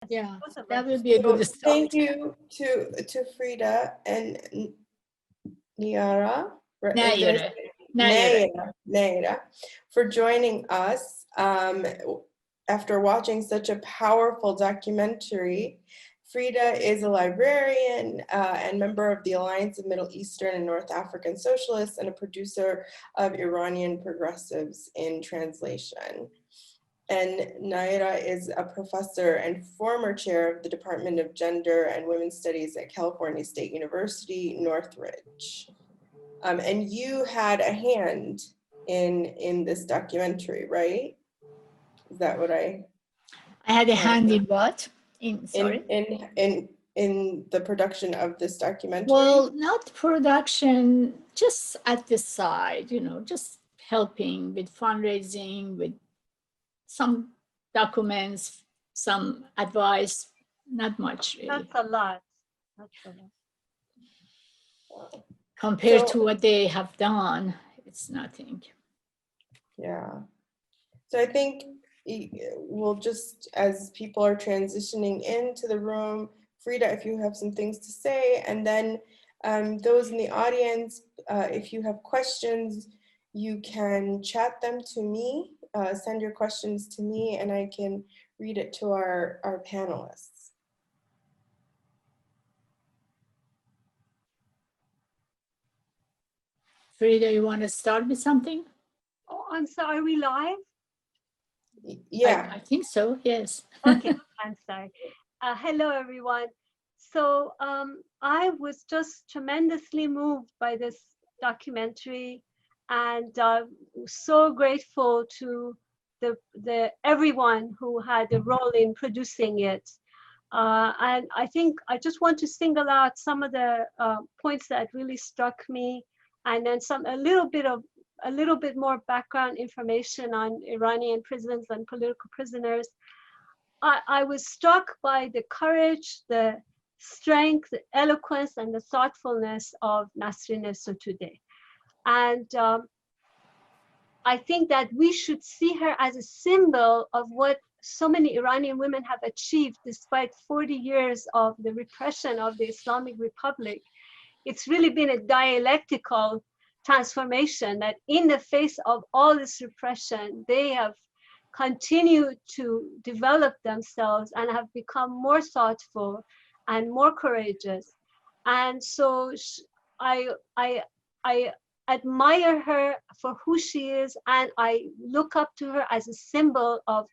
Yeah, both of that us. would be a good start. Thank you to Frieda and Nayereh. Nayereh for joining us after watching such a powerful documentary. Frieda is a librarian and member of the Alliance of Middle Eastern and North African Socialists and a producer of Iranian Progressives in Translation. And Nayereh is a professor and former chair of the Department of Gender and Women's Studies at California State University, Northridge. And you had a hand in this documentary, right? Is that what I had a hand in what? in the production of this documentary? Well, not production, just at the side, you know, just helping with fundraising, with some documents, some advice, not much really. That's a lot. That's a lot. Compared to what they have done, it's nothing. Yeah. So I think we'll just, as people are transitioning into the room, Frieda, if you have some things to say, and then those in the audience, if you have questions, you can chat them to me, send your questions to me, and I can read it to our panelists. Frieda, you want to start with something? Oh, I'm sorry, are we live? Yeah. I think so, yes. Okay, I'm sorry. Hello, everyone. So I was just tremendously moved by this documentary and so grateful to the everyone who had a role in producing it. And I think I just want to single out some of the points that really struck me, and then a little bit more background information on Iranian prisons and political prisoners. I was struck by the courage, the strength, the eloquence, and the thoughtfulness of Nasrin today. And I think that we should see her as a symbol of what so many Iranian women have achieved despite 40 years of the repression of the Islamic Republic. It's really been a dialectical transformation that in the face of all this repression, they have continued to develop themselves and have become more thoughtful and more courageous. And so I admire her for who she is, and I look up to her as a symbol of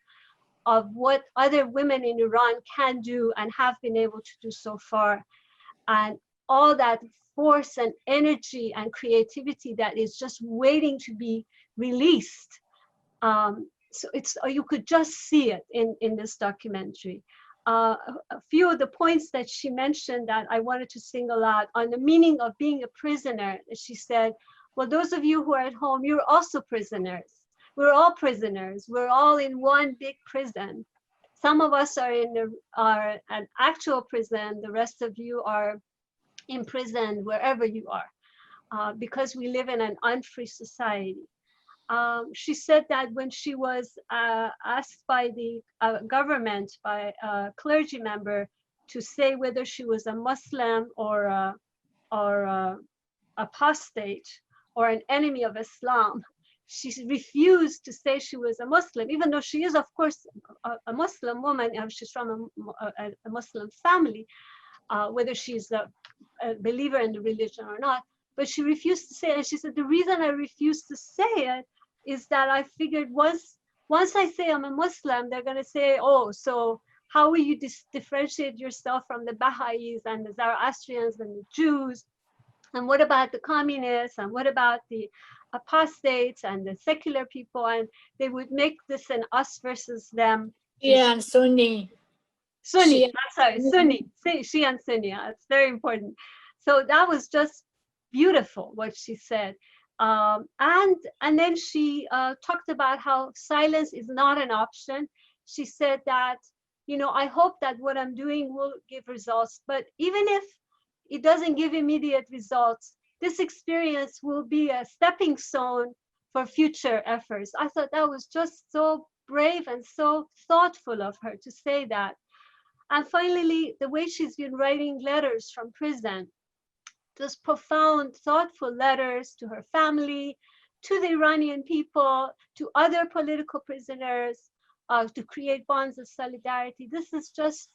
what other women in Iran can do and have been able to do so far. And all that force and energy and creativity that is just waiting to be released. So you could just see it in this documentary. A few of the points that she mentioned that I wanted to single out on the meaning of being a prisoner. She said, well, those of you who are at home, you're also prisoners. We're all prisoners. We're all in one big prison. Some of us are an actual prison. The rest of you are imprisoned wherever you are, because we live in an unfree society. She said that when she was asked by the government, by a clergy member, to say whether she was a Muslim or apostate or an enemy of Islam, she refused to say she was a Muslim, even though she is, of course, a Muslim woman. She's from a Muslim family, whether she's a believer in the religion or not. But she refused to say it. And she said, the reason I refused to say it is that I figured once I say I'm a Muslim, they're going to say, oh, so how will you differentiate yourself from the Baha'is and the Zoroastrians and the Jews? And what about the communists? And what about the apostates and the secular people? And they would make this an us versus them. Yeah, and Sunni. Sunni, Sunni, Shia and Sunni. It's very important. So that was just beautiful what she said. And then she talked about how silence is not an option. She said that, you know, I hope that what I'm doing will give results, but even if it doesn't give immediate results, this experience will be a stepping stone for future efforts. I thought that was just so brave and so thoughtful of her to say that. And finally, the way she's been writing letters from prison, those profound, thoughtful letters to her family, to the Iranian people, to other political prisoners, to create bonds of solidarity. This is just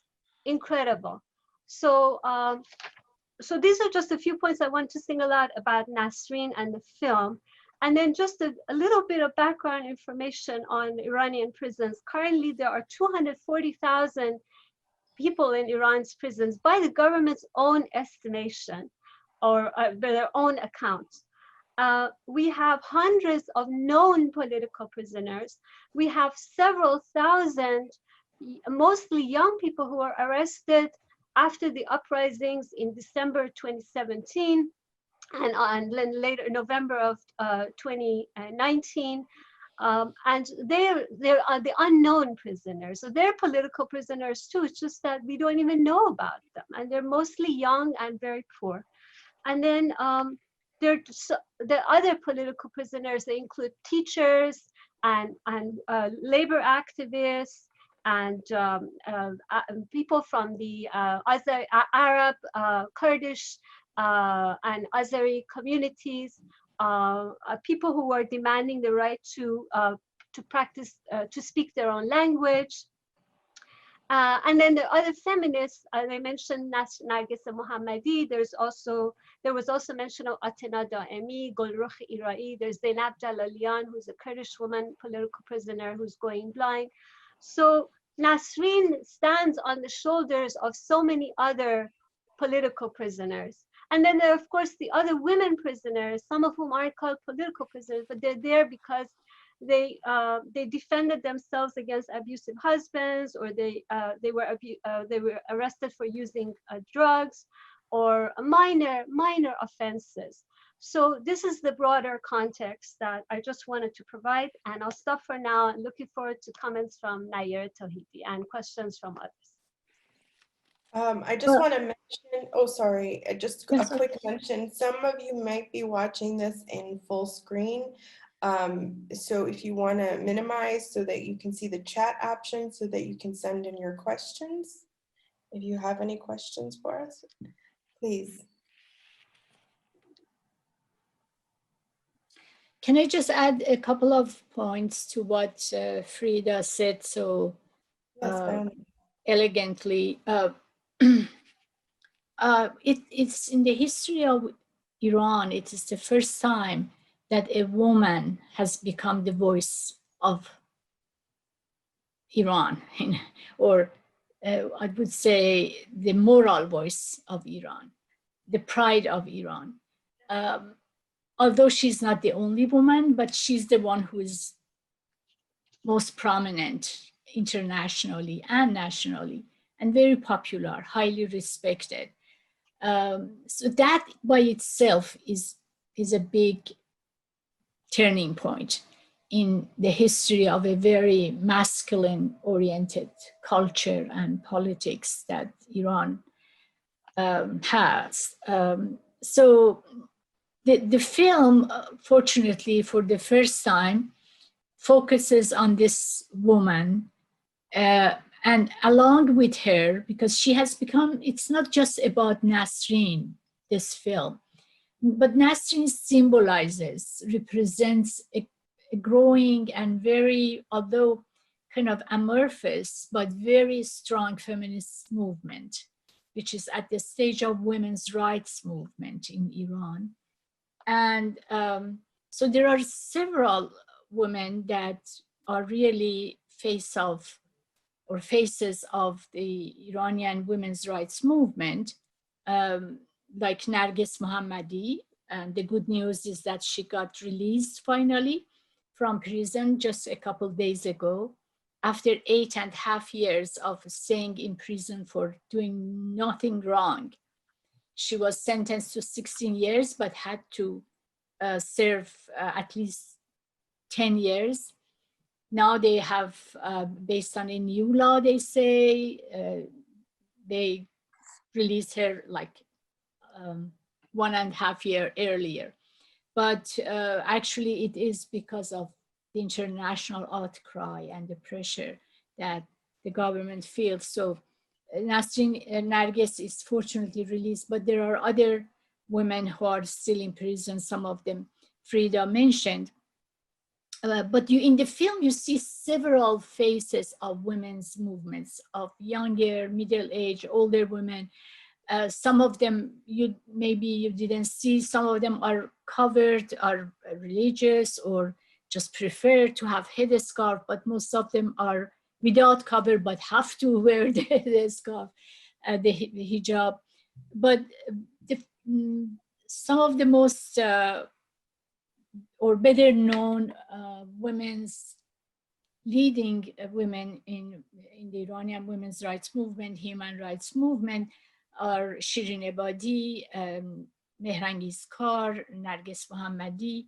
incredible. So, so these are just a few points I want to single out about Nasrin and the film. And then just a little bit of background information on Iranian prisons. Currently, there are 240,000 people in Iran's prisons by the government's own estimation, or by their own accounts. We have hundreds of known political prisoners. We have several thousand, mostly young people, who were arrested after the uprisings in December 2017 and then later November of 2019. And they are the unknown prisoners. So they're political prisoners too. It's just that we don't even know about them. And they're mostly young and very poor. And then the other political prisoners, they include teachers and labor activists and people from the Arab, Kurdish, and Azeri communities, people who were demanding the right to practice, to speak their own language. And then the other feminists, I mentioned Narges Mohammadi. There was also mention of Atena Daemi, Golrukh Irai. There's Zainab Jalalian, who's a Kurdish woman, political prisoner, who's going blind. So Nasrin stands on the shoulders of so many other political prisoners. And then there are, of course, the other women prisoners, some of whom aren't called political prisoners, but they're there because they defended themselves against abusive husbands, or they were arrested for using drugs, or minor offenses. So this is the broader context that I just wanted to provide, and I'll stop for now. And looking forward to comments from Nayereh Tohidi and questions from others. I just want to mention, oh, sorry, just a quick mention. Some of you might be watching this in full screen. So if you want to minimize so that you can see the chat option so that you can send in your questions. If you have any questions for us, please. Can I just add a couple of points to what Frieda said so elegantly? It's in the history of Iran, it is the first time that a woman has become the voice of Iran, or I would say the moral voice of Iran, the pride of Iran. Although she's not the only woman, but she's the one who is most prominent internationally and nationally, and very popular, highly respected. So that by itself is a big turning point in the history of a very masculine-oriented culture and politics that Iran has. So the film, fortunately, for the first time, focuses on this woman, and along with her, because she has become, it's not just about Nasrin, this film, but Nasrin symbolizes, represents a growing and very, although kind of amorphous, but very strong feminist movement, which is at the stage of women's rights movement in Iran. And so there are several women that are really faces of the Iranian women's rights movement, like Narges Mohammadi. And the good news is that she got released finally from prison just a couple of days ago, after 8.5 years of staying in prison for doing nothing wrong. She was sentenced to 16 years, but had to serve at least 10 years. Now they have, based on a new law, they say, they released her like 1.5 years earlier. But actually it is because of the international outcry and the pressure that the government feels. So Nasrin Narges is fortunately released, but there are other women who are still in prison, some of them Frieda mentioned. But in the film, you see several faces of women's movements, of younger, middle-aged, older women. Some of them maybe you didn't see. Some of them are covered, are religious, or just prefer to have headscarf, but most of them are without cover, but have to wear the headscarf, the hijab. But some of the most or better known women's leading women in the Iranian women's rights movement, human rights movement, are Shirin Ebadi, Mehrangiz Kar, Narges Mohammadi,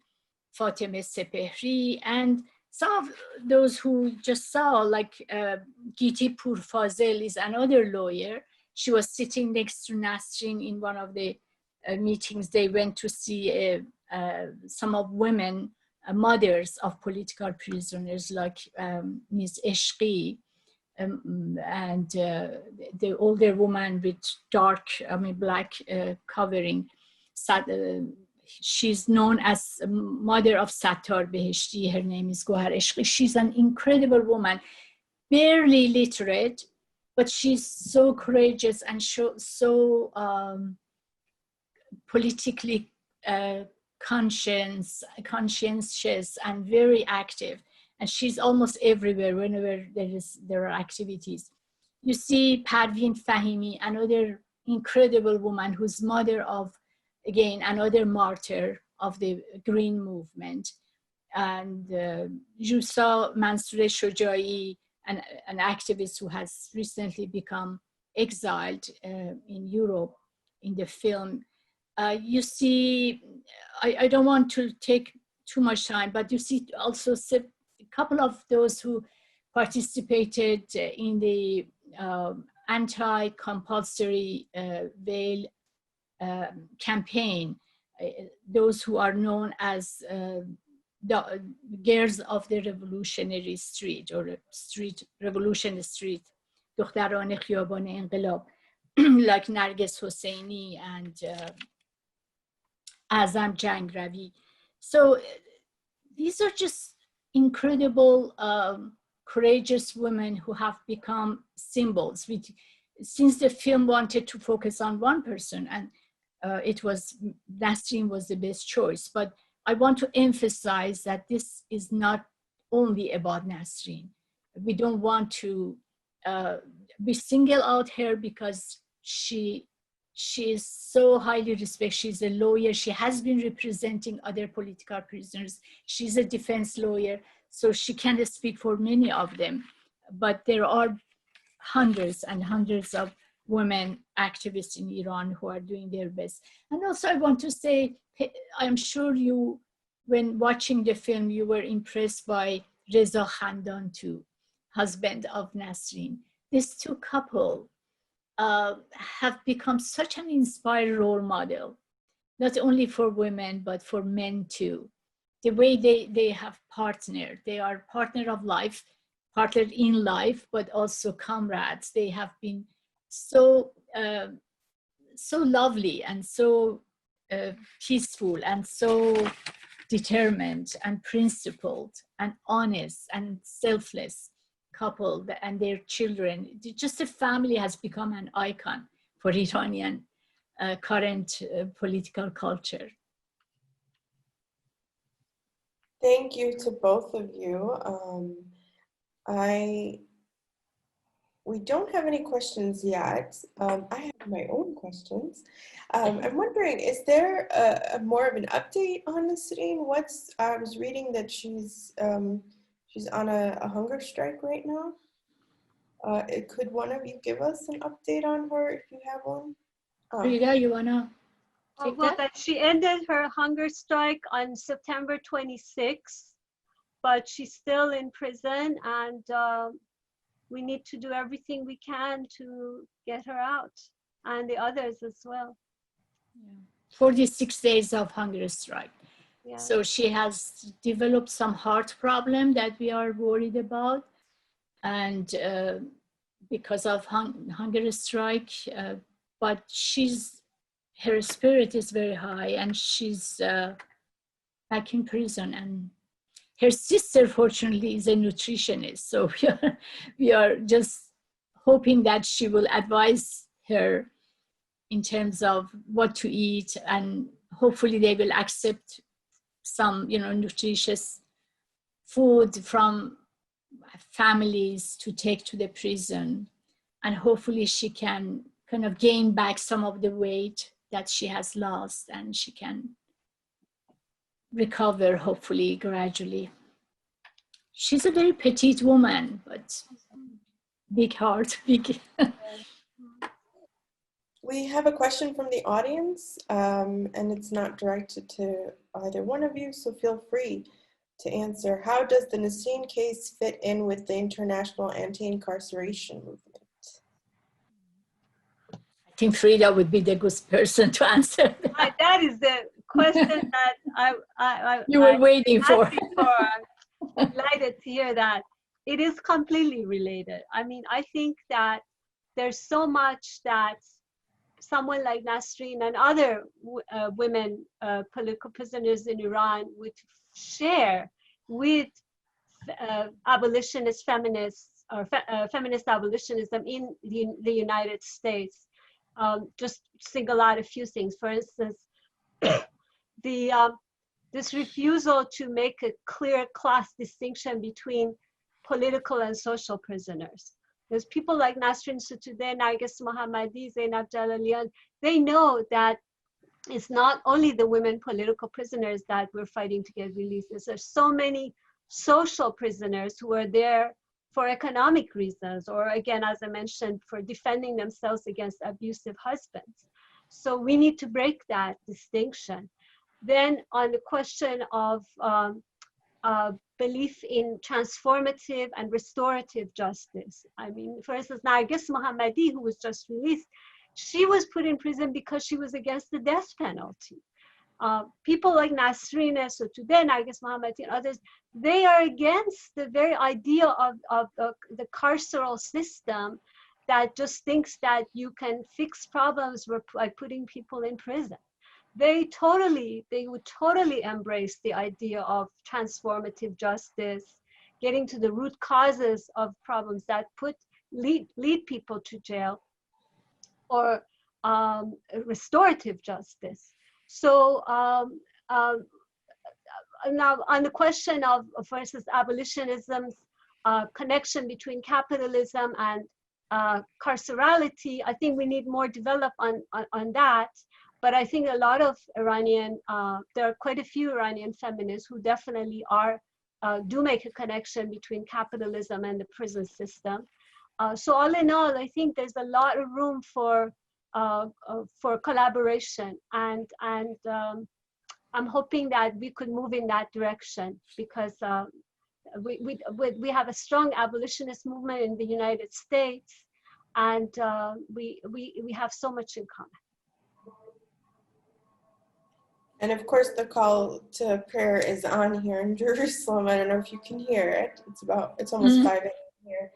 Fatemeh Sepehri, and some of those who just saw, like Giti Purfazel is another lawyer. She was sitting next to Nasrin in one of the meetings. They went to see some of women, mothers of political prisoners, like Ms. Eshqi, and the older woman with dark, black covering. She's known as mother of Sattar Beheshti. Her name is Gohar Eshqi. She's an incredible woman, barely literate, but she's so courageous and so politically conscientious and very active. And she's almost everywhere whenever there are activities. You see Parveen Fahimi, another incredible woman who's mother of, again, another martyr of the Green Movement. And you saw Mansour Shojai, an activist who has recently become exiled in Europe in the film. You see, I don't want to take too much time, but you see also a couple of those who participated in the anti-compulsory veil campaign, those who are known as the girls of the revolutionary street, or street revolution street, دختران خیابان انقلاب, like Narges Hosseini and Azam Jangravi. So these are just incredible, courageous women who have become symbols. Since the film wanted to focus on one person, and Nasrin was the best choice, but I want to emphasize that this is not only about Nasrin. We don't want to we single out her because she is so highly respected. She's a lawyer. She has been representing other political prisoners. She's a defense lawyer, so she can speak for many of them. But there are hundreds and hundreds of women activists in Iran who are doing their best. And also I want to say, I'm sure you, when watching the film, you were impressed by Reza Khandan too, husband of Nasrin. These two couple have become such an inspiring role model, not only for women, but for men too. The way they have partnered, they are partner of life, partnered in life, but also comrades. They have been so lovely and so peaceful and so determined and principled and honest and selfless couple, and their children. Just the family has become an icon for Iranian current political culture. Thank you to both of you. We don't have any questions yet. I have my own questions. I'm wondering, is there more of an update on Nasrin? I was reading that she's on a hunger strike right now. Could one of you give us an update on her if you have one? Frieda, you wanna take that? That she ended her hunger strike on September 26th, but she's still in prison, and we need to do everything we can to get her out, and the others as well. Yeah. 46 days of hunger strike. Yeah. So she has developed some heart problem that we are worried about. And because of hunger strike, but her spirit is very high, and she's back in prison. And her sister, fortunately, is a nutritionist, so we are just hoping that she will advise her in terms of what to eat, and hopefully they will accept some, nutritious food from families to take to the prison, and hopefully she can kind of gain back some of the weight that she has lost, and she can recover, hopefully, gradually. She's a very petite woman, but big heart, big. We have a question from the audience, and it's not directed to either one of you, so feel free to answer. How does the Nasrin case fit in with the international anti-incarceration movement? I think Frieda would be the good person to answer that. That is the question that You were waiting for. I'm delighted to hear that. It is completely related. I mean, I think that there's so much that someone like Nasrin and other women political prisoners in Iran would share with abolitionist feminists or feminist abolitionism in the United States. Just single out a few things. For instance, this refusal to make a clear class distinction between political and social prisoners. There's people like Nasrin Sotoudeh, Narges Mohammadi, Zainab Jalalian. They know that it's not only the women political prisoners that we're fighting to get released. There's so many social prisoners who are there for economic reasons, or again, as I mentioned, for defending themselves against abusive husbands. So we need to break that distinction. Then on the question of belief in transformative and restorative justice. I mean, for instance, Narges Mohammadi, who was just released, she was put in prison because she was against the death penalty. People like Nasrin Sotoudeh, Narges Mohammadi, and others, they are against the very idea of the carceral system that just thinks that you can fix problems by putting people in prison. They would totally embrace the idea of transformative justice, getting to the root causes of problems that lead people to jail, or restorative justice. So now on the question of, for instance, abolitionism's connection between capitalism and carcerality, I think we need more develop on that. But I think a lot of Iranian, there are quite a few Iranian feminists who definitely do make a connection between capitalism and the prison system. So all in all, I think there's a lot of room for collaboration, and I'm hoping that we could move in that direction, because we have a strong abolitionist movement in the United States, and we have so much in common. And of course, the call to prayer is on here in Jerusalem. I don't know if you can hear it. It's almost 5 a.m. here.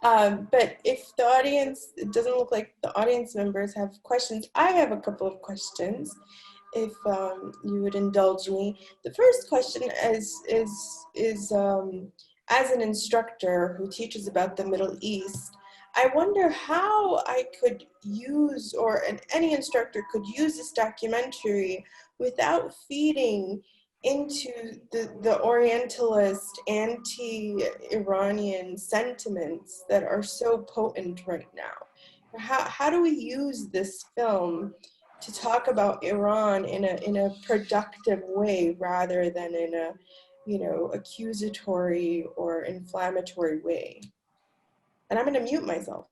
But if the audience, it doesn't look like the audience members have questions. I have a couple of questions, if you would indulge me. The first question is as an instructor who teaches about the Middle East, I wonder how I could use, or any instructor could use this documentary without feeding into the Orientalist, anti-Iranian sentiments that are so potent right now. How do we use this film to talk about Iran in a productive way, rather than in a, accusatory or inflammatory way? And I'm going to mute myself.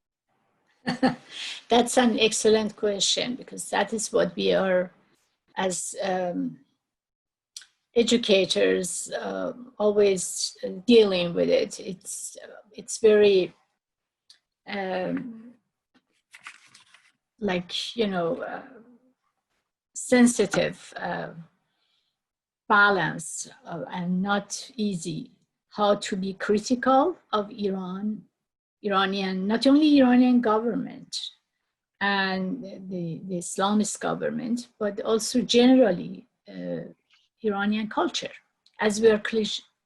That's an excellent question, because that is what we are, as educators, always dealing with it. It's very sensitive balance, and not easy, how to be critical of Iran, Iranian, not only Iranian government and the Islamist government, but also generally Iranian culture, as we are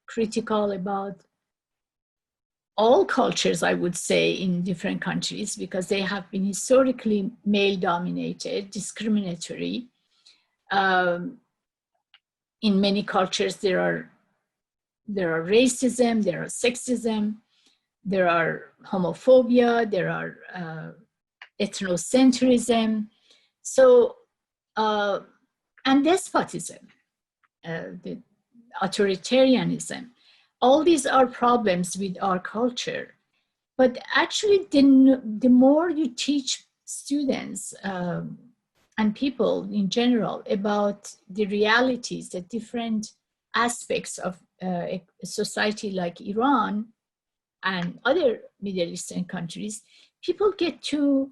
critical about all cultures, I would say, in different countries, because they have been historically male-dominated, discriminatory. In many cultures, there are racism, there are sexism, there are homophobia, there are ethnocentrism, so and despotism, the authoritarianism. All these are problems with our culture. But actually, the more you teach students and people in general about the realities, the different aspects of a society like Iran and other Middle Eastern countries, people get to,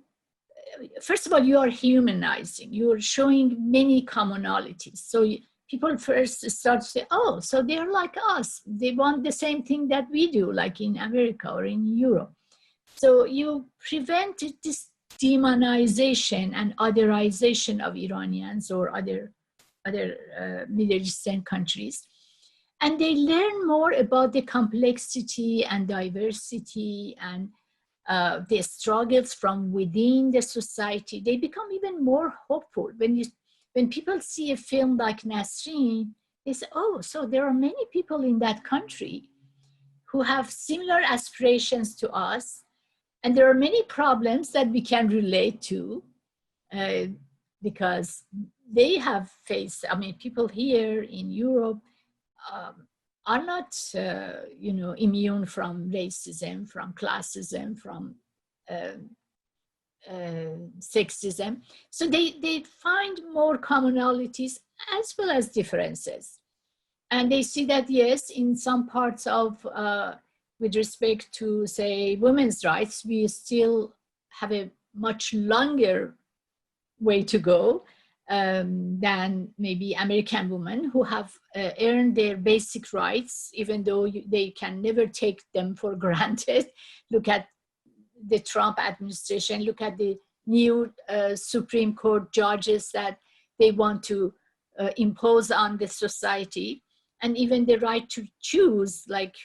first of all, you are humanizing, you're showing many commonalities. So people first start to say, oh, so they're like us. They want the same thing that we do, like in America or in Europe. So you prevent this demonization and otherization of Iranians or other Middle Eastern countries. And they learn more about the complexity and diversity and the struggles from within the society. They become even more hopeful. When people see a film like Nasrin, they say, oh, so there are many people in that country who have similar aspirations to us. And there are many problems that we can relate to because they have faced, I mean, people here in Europe are not, immune from racism, from classism, from sexism. So they find more commonalities as well as differences. And they see that, yes, in some parts of, with respect to, say, women's rights, we still have a much longer way to go than maybe American women who have earned their basic rights, even though they can never take them for granted. Look at the Trump administration, look at the new Supreme Court judges that they want to impose on the society. And even the right to choose, like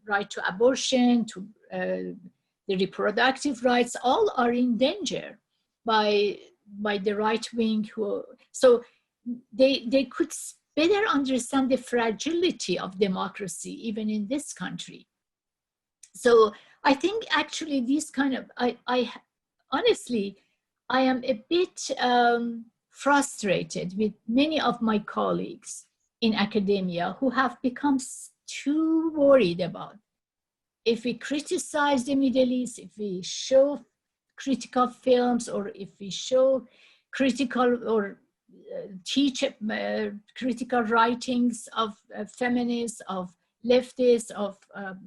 right to abortion, to the reproductive rights, all are in danger by the right wing. So they could better understand the fragility of democracy, even in this country. So I think actually these kind of, I honestly, I am a bit frustrated with many of my colleagues in academia who have become too worried about if we criticize the Middle East, if we show critical films, or if we show critical or teach critical writings of feminists, of leftists, of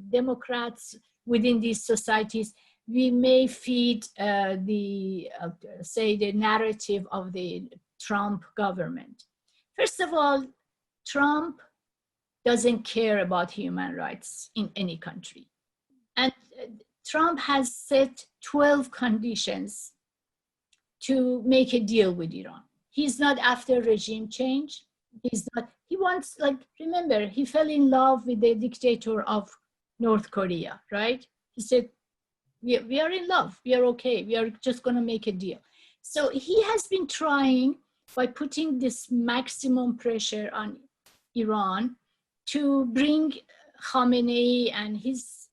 Democrats within these societies, we may feed say the narrative of the Trump government. First of all, Trump doesn't care about human rights in any country. And Trump has set 12 conditions to make a deal with Iran. He's not after regime change. He's not, he wants, like, remember, he fell in love with the dictator of North Korea, right? He said, we are in love, we are okay, we are just gonna make a deal. So he has been trying, by putting this maximum pressure on Iran, to bring Khamenei and his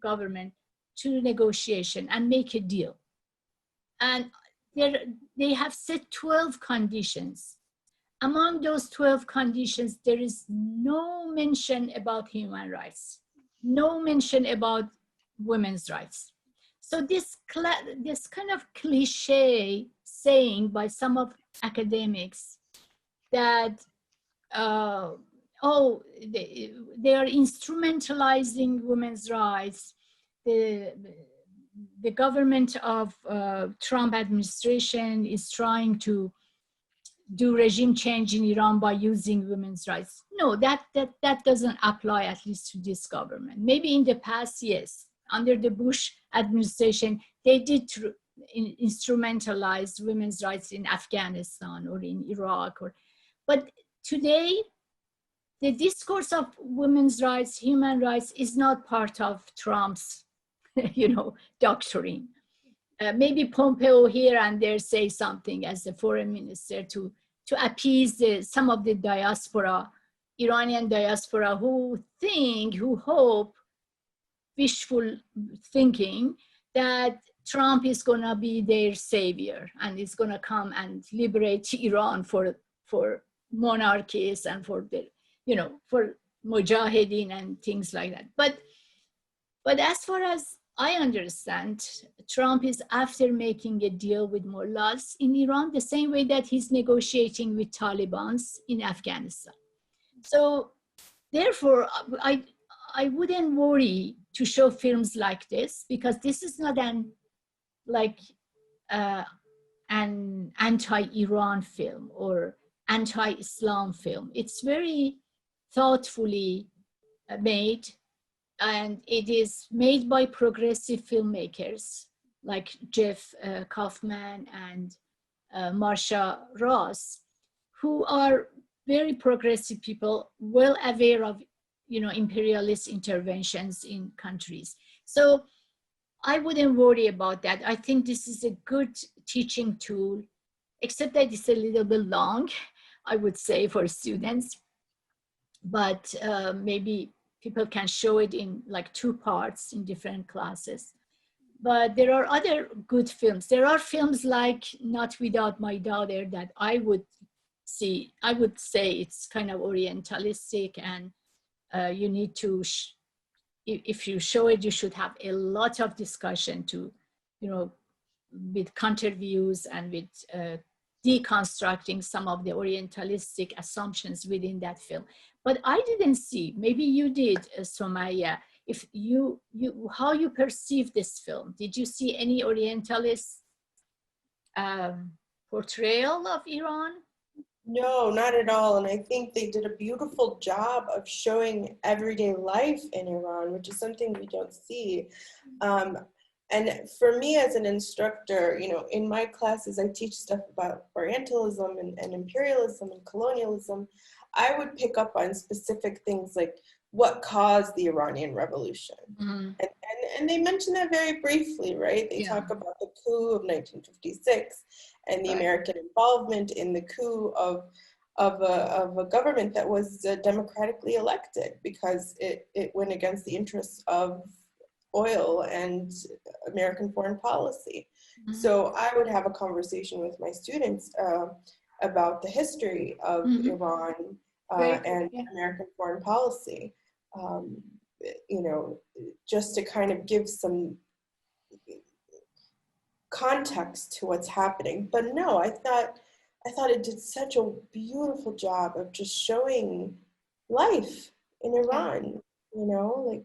government to negotiation and make a deal. And they have set 12 conditions. Among those 12 conditions, there is no mention about human rights, no mention about women's rights. So this kind of cliche saying by some of academics that, oh, they are instrumentalizing women's rights, the government of Trump administration is trying to do regime change in Iran by using women's rights. No, that doesn't apply, at least to this government. Maybe in the past, yes. under the Bush administration, they did instrumentalize women's rights in Afghanistan or in Iraq. But today, the discourse of women's rights, human rights, is not part of Trump's, doctrine. Maybe Pompeo here and there say something as the foreign minister to appease some of the diaspora, Iranian diaspora, who hope, wishful thinking that Trump is going to be their savior and is going to come and liberate Iran for monarchies and for for mujahideen and things like that. But as far as I understand, Trump is after making a deal with mullahs in Iran, the same way that he's negotiating with Talibans in Afghanistan. So therefore, I wouldn't worry to show films like this, because this is not an anti-Iran film or anti-Islam film. It's very thoughtfully made, and it is made by progressive filmmakers like Jeff Kaufman and Marsha Ross, who are very progressive people, well aware of imperialist interventions in countries. So I wouldn't worry about that. I think this is a good teaching tool, except that it's a little bit long, I would say, for students. But maybe people can show it in like 2 parts in different classes. But there are other good films. There are films like Not Without My Daughter that I would say it's kind of orientalistic, and you need to, if you show it, you should have a lot of discussion to, with counter views and with deconstructing some of the orientalistic assumptions within that film. But I didn't see, maybe you did, Somaya, if how you perceive this film. Did you see any orientalist portrayal of Iran? No, not at all. And I think they did a beautiful job of showing everyday life in Iran, which is something we don't see. And for me as an instructor, in my classes, I teach stuff about Orientalism and imperialism and colonialism. I would pick up on specific things like what caused the Iranian Revolution. Mm-hmm. And they mention that very briefly, right? They talk about the coup of 1956 and the American involvement in the coup of a government that was democratically elected, because it went against the interests of oil and American foreign policy. Mm-hmm. So I would have a conversation with my students about the history of Iran and American foreign policy, just to kind of give some context to what's happening. But no, I thought it did such a beautiful job of just showing life in Iran,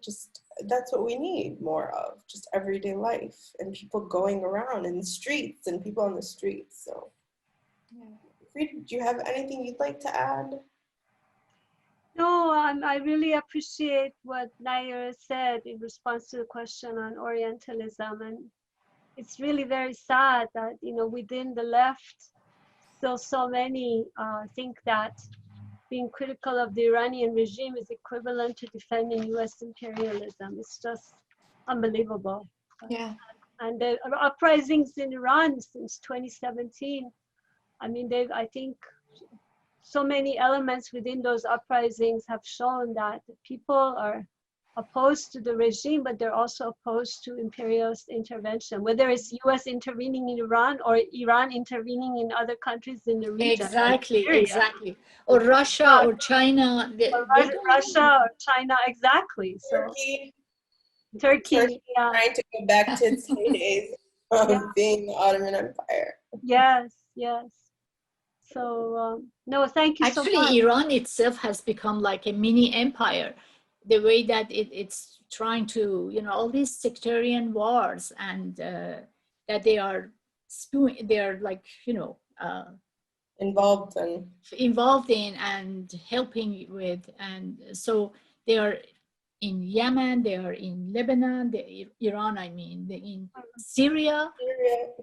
just that's what we need more of, just everyday life and people going around in the streets and people on the streets. So, Frieda, do you have anything you'd like to add? No, I really appreciate what Nayereh said in response to the question on Orientalism. And it's really very sad that, within the left, still so many think that being critical of the Iranian regime is equivalent to defending US imperialism. It's just unbelievable. Yeah. And the uprisings in Iran since 2017, I think so many elements within those uprisings have shown that people are opposed to the regime, but they're also opposed to imperialist intervention, whether it's US intervening in Iran or Iran intervening in other countries in the region. Exactly. Or Russia or China. Russia or China, exactly. Turkey, trying to go back to its heydays of being the Ottoman Empire. Yes. So, no, thank you so much. Actually, Iran itself has become like a mini empire. The way that it's trying to, all these sectarian wars, and that they are like, involved in and helping with, and so they are in Yemen, they are in Lebanon, Iran, I mean, in Syria.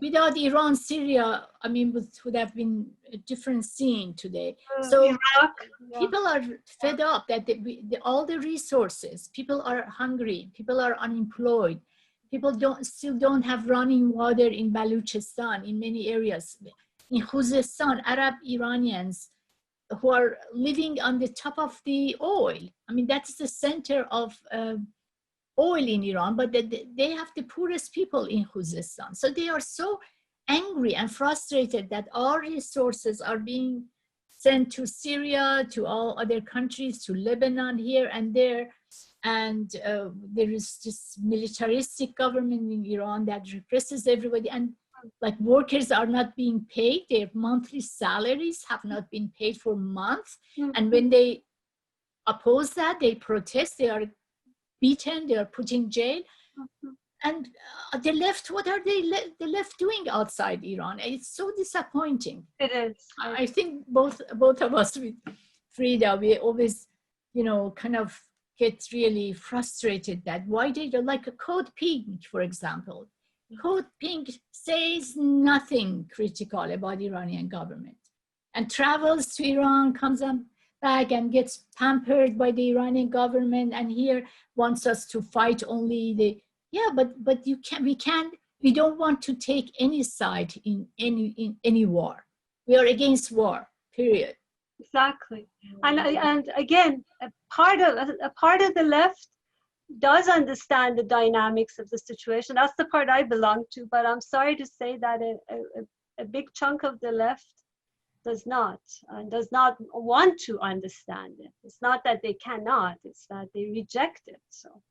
Without Iran, Syria, I mean, would have been a different scene today. So Iraq, people are fed up that all the resources, people are hungry, people are unemployed, people still don't have running water in Baluchistan, in many areas. In Khuzestan, Arab Iranians who are living on the top of the oil. I mean, that's the center of oil in Iran, but they have the poorest people in Khuzestan. So they are so angry and frustrated that our resources are being sent to Syria, to all other countries, to Lebanon, here and there. And there is this militaristic government in Iran that represses everybody. And like workers are not being paid, their monthly salaries have not been paid for months. And when they oppose that, they protest, they are beaten, they are put in jail. And the left, what are the left doing outside Iran? It's so disappointing. It is. I think both of us with Frieda, we always, you know, kind of get really frustrated that why they don't, like a Code Pink, for example. Code Pink says nothing critical about the Iranian government and travels to Iran, comes back and gets pampered by the Iranian government, and here wants us to fight only the, but we don't want to take any side in any war. We are against war, period. Exactly. And again, a part of the left does understand the dynamics of the situation. That's the part I belong to, but I'm sorry to say that a big chunk of the left does not want to understand it. It's not that they cannot, it's that they reject it. So,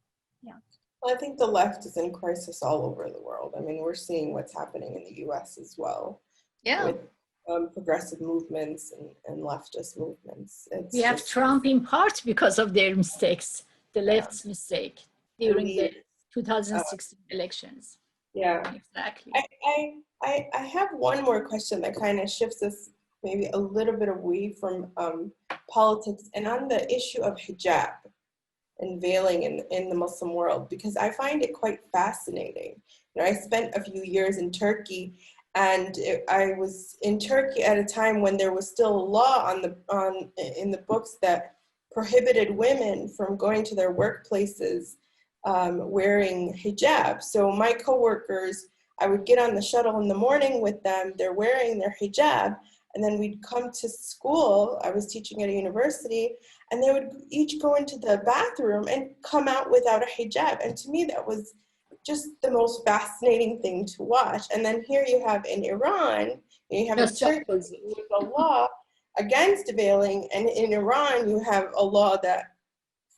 yeah. Well, I think the left is in crisis all over the world. I mean, we're seeing what's happening in the US as well. Yeah. With progressive movements and leftist movements. We have Trump in part because of their mistakes, the left's mistake during the 2016 elections. Yeah, exactly. I have one more question that kind of shifts us maybe a little bit away from politics and on the issue of hijab and veiling in the Muslim world, because I find it quite fascinating. You know, I spent a few years in Turkey, and I was in Turkey at a time when there was still a law in the books that prohibited women from going to their workplaces wearing hijab. So my coworkers, I would get on the shuttle in the morning with them, they're wearing their hijab, and then we'd come to school. I was teaching at a university, and they would each go into the bathroom and come out without a hijab. And to me, that was just the most fascinating thing to watch. And then here you have in Iran, you have a Turkey with a law against veiling, and in Iran you have a law that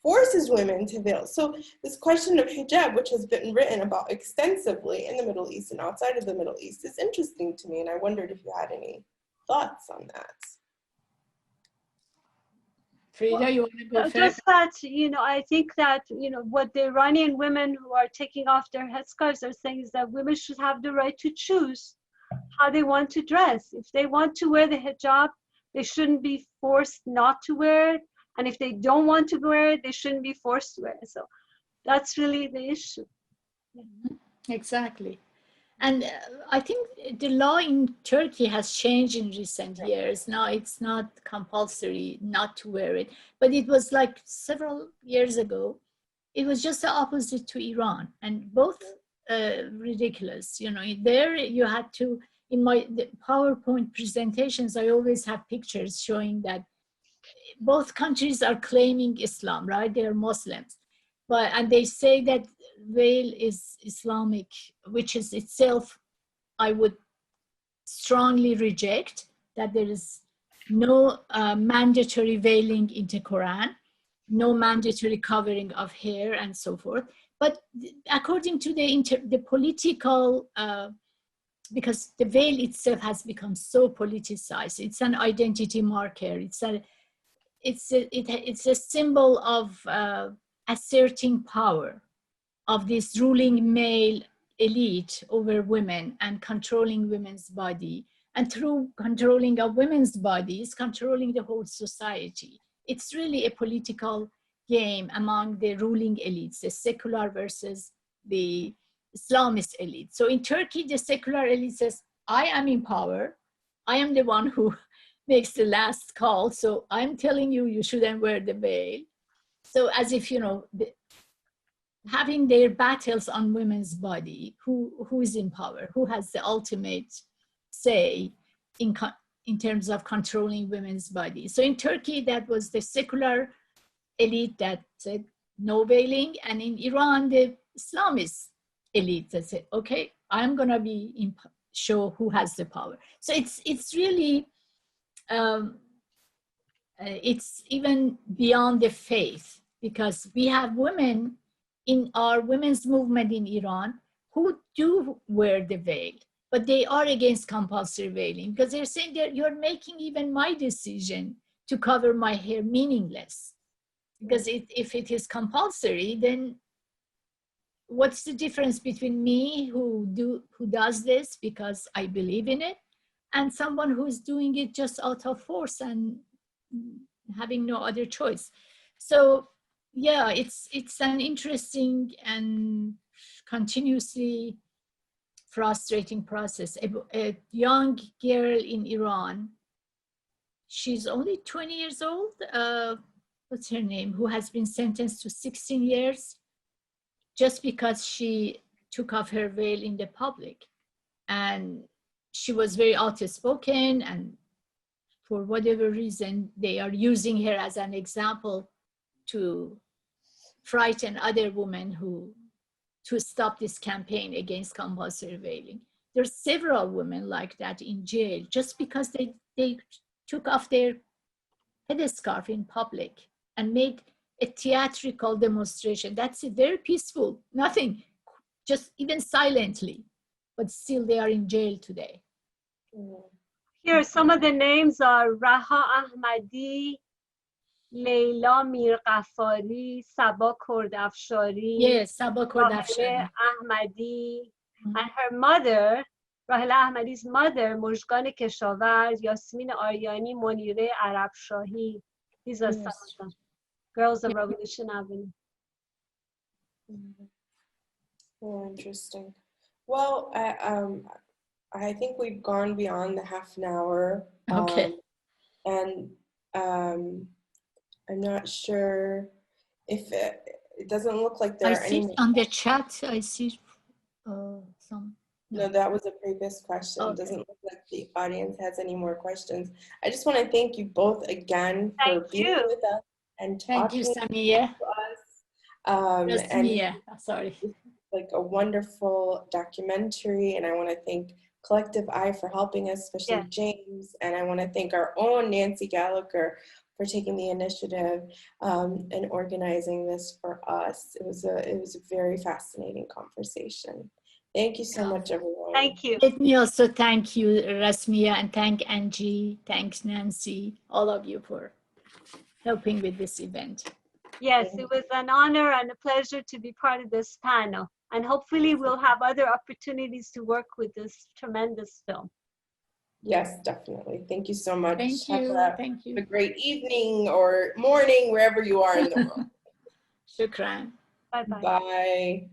forces women to veil. So this question of hijab, which has been written about extensively in the Middle East and outside of the Middle East, is interesting to me, and I wondered if you had any thoughts on that. Frieda, you want to go first? Just that, you know, I think that, you know, what the Iranian women who are taking off their headscarves are saying is that women should have the right to choose how they want to dress. If they want to wear the hijab, they shouldn't be forced not to wear it. And if they don't want to wear it, they shouldn't be forced to wear it. So that's really the issue. Exactly. And I think the law in Turkey has changed in recent years. Now it's not compulsory not to wear it, but it was like several years ago. It was just the opposite to Iran, and both ridiculous. You know, there you had to, in the PowerPoint presentations, I always have pictures showing that both countries are claiming Islam, right? They are Muslims. And they say that veil is Islamic, which is itself, I would strongly reject, that there is no mandatory veiling in the Quran, no mandatory covering of hair and so forth. But according to the political, because the veil itself has become so politicized, it's an identity marker, it's a symbol of asserting power of this ruling male elite over women and controlling women's body. And through controlling of women's bodies, controlling the whole society. It's really a political game among the ruling elites, the secular versus the Islamist elite. So in Turkey, the secular elite says, I am in power. I am the one who makes the last call. So I'm telling you, you shouldn't wear the veil. So as if, you know, having their battles on women's body, who is in power, who has the ultimate say in terms of controlling women's body. So in Turkey, that was the secular elite that said no veiling, and in Iran, the Islamist elite that said, okay, I'm gonna be show who has the power. So it's really, it's even beyond the faith, because we have women in our women's movement in Iran who do wear the veil, but they are against compulsory veiling because they're saying that you're making even my decision to cover my hair meaningless. Because if it is compulsory, then what's the difference between me who does this because I believe in it, and someone who's doing it just out of force and having no other choice? So yeah, it's an interesting and continuously frustrating process. A young girl in Iran, she's only 20 years old, what's her name, who has been sentenced to 16 years just because she took off her veil in the public. And she was very outspoken, and for whatever reason, they are using her as an example to frighten other women to stop this campaign against compulsory veiling. There's several women like that in jail just because they took off their headscarf in public and made a theatrical demonstration. That's it, very peaceful, nothing, just even silently, but still they are in jail today. Here, some of the names are Raha Ahmadi, Leila Mir Ghaffari, Sabah Kurdafshari. Yes, Sabah Kurdafshari. Ahmadi, and her mother, Rahela Ahmadi's mother, Mujgan Keshavar, Yasmin Aryani, Monireh Arabshahi. These are some of them. Girls of Revolution Avenue. Oh, interesting. Well, I think we've gone beyond the half an hour. Okay. And I'm not sure if it doesn't look like there are any more. On the chat, I see some. No, that was a previous question. Okay. Doesn't look like the audience has any more questions. I just want to thank you both again for being with us and talking to us. Rasmeyh, sorry. Like a wonderful documentary, and I want to thank Collective Eye for helping us, especially James, and I want to thank our own Nancy Gallagher for taking the initiative and organizing this for us. It was a very fascinating conversation. Thank you so much, everyone. Thank you. Let me also thank you, Rasmeyh, and thank Angie, thanks Nancy, all of you for helping with this event. Yes, it was an honor and a pleasure to be part of this panel. And hopefully we'll have other opportunities to work with this tremendous film. Yes, definitely. Thank you so much. Thank you. Thank you. Have a great evening or morning, wherever you are in the world. Shukran. Bye-bye. Bye.